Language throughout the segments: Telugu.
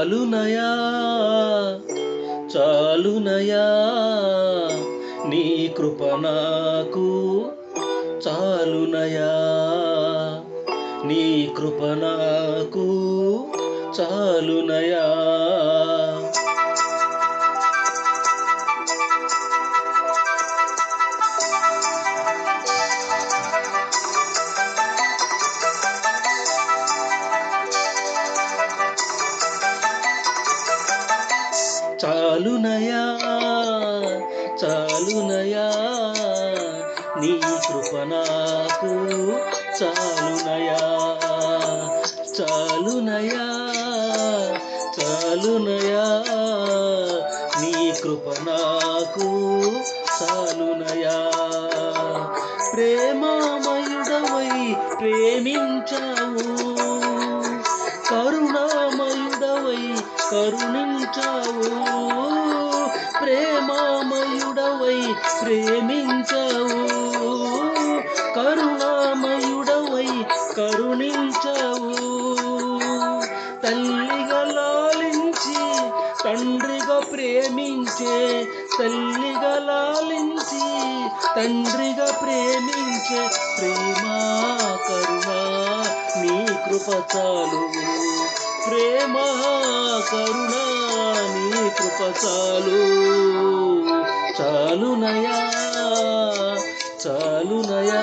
చాలునయా చాలునయా నీ కృప నాకు చాలునయా నీ కృప నాకు చాలునయా చాలునయా చాలునయా నీ కృప నాకు చాలునయా చాలునయా చాలునయా నీ కృప నాకు చాలునయా ప్రేమామయుడవై ప్రేమించావు కరుణామయుడవై కరుణించావు ప్రేమామయుడవై ప్రేమించావు కరుణామయుడవై కరుణించావు తల్లిగా లాలించి తండ్రిగా ప్రేమించే తల్లిగా లాలించి తండ్రిగా ప్రేమించే ప్రేమా కరుణా నీ కృప చాలు ప్రేమ కరుణా నీ కృప చాలు చాలునయా చాలునయా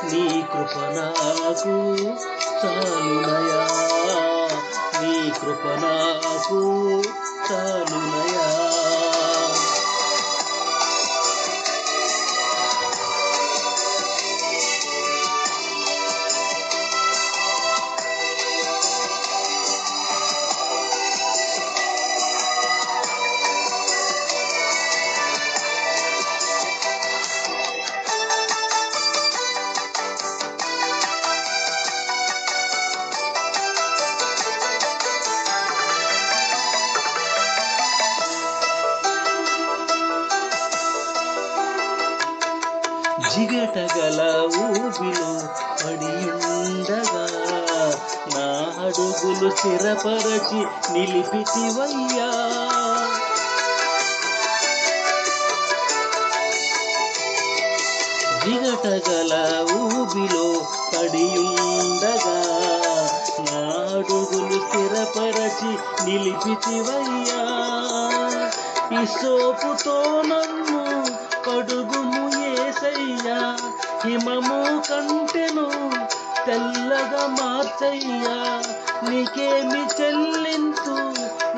నీ కృప నాకు చాలునయా నీ కృప నాకు చాలునయా జిగటగల ఊబిలో పడియుండగా నా అడుగులు స్థిరపరచి నిలిపితివయ్యా జిగటగల ఊబిలో పడియుండగా నా అడుగులు స్థిరపరచి నిలిపితివయ్యా హిస్సోపుతో నన్ను కడుగుము యేసయ్యా హిమము కంటెను తెల్లగా మార్చయ్యా నీకేమి చెల్లింతు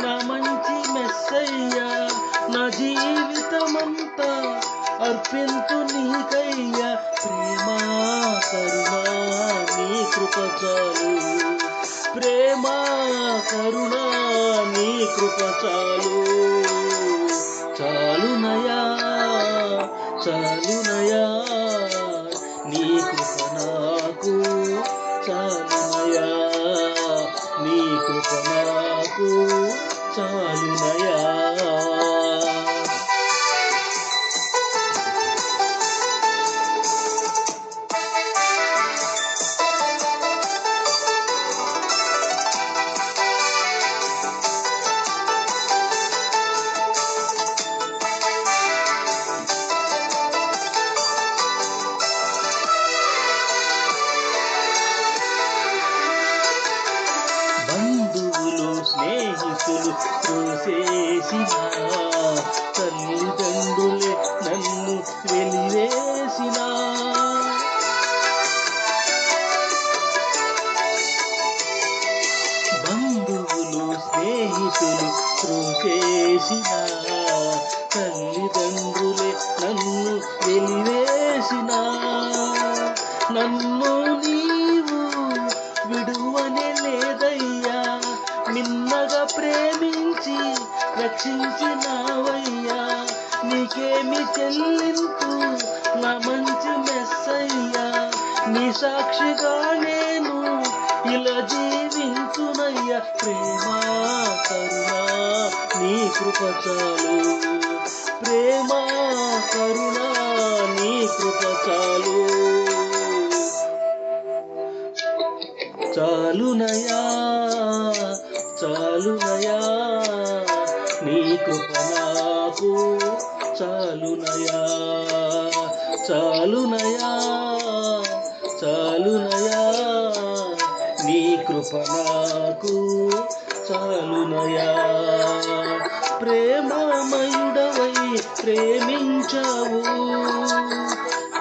నా మంచి మెస్సయ్యా నా జీవితమంతా అర్పింతు నీకయ్యా ప్రేమా కరుణా నీ కృప చాలు ప్రేమా కరుణా నీ కృప చాలు చాలునయా చాలునయా నీ కృప నాకు చాలునయా నీ కృప నాకు చాలునయా స్నేహితులు చూసేసిన తల్లిదండ్రులే నన్ను వెలివేసిన బంధువులు స్నేహితులు చూసేసిన తల్లిదండ్రులే నన్ను వెలివేసిన నన్ను నీవు విడువనే లేదయ్యా నిన్నగా ప్రేమించి రక్షించినావయ్యా నీకేమి చెల్లింపు నా మంచి మెస్సయ్యా నీ సాక్షిగా నేను ఇలా జీవించునయ్యా ప్రేమా కరుణా నీ కృప చాలు ప్రేమా కరుణా నీ కృప చాలు చాలునయా చాలునయా నీ కృప నాకు చాలునయా చాలునయా చాలునయా నీ కృప నాకు చాలునయా ప్రేమమయుడవై ప్రేమించావు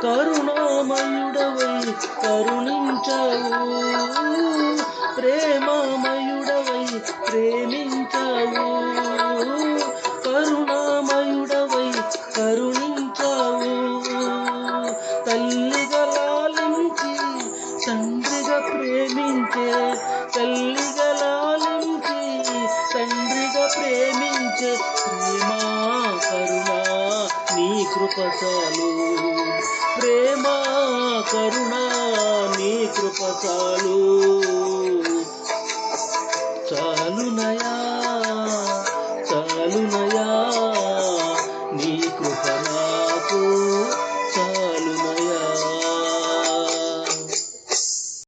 కరుణామయుడవై కరుణించావు ప్రేమమయుడవై ప్రేమించావు కరుణామయుడవై కరుణించావు తల్లిగా లాలించి తండ్రిగా ప్రేమించే తల్లిగా లాలించి తండ్రిగా ప్రేమించే ప్రేమ కరుణ నీ కృప చాలు ప్రేమ కరుణ నీ కృప చాలు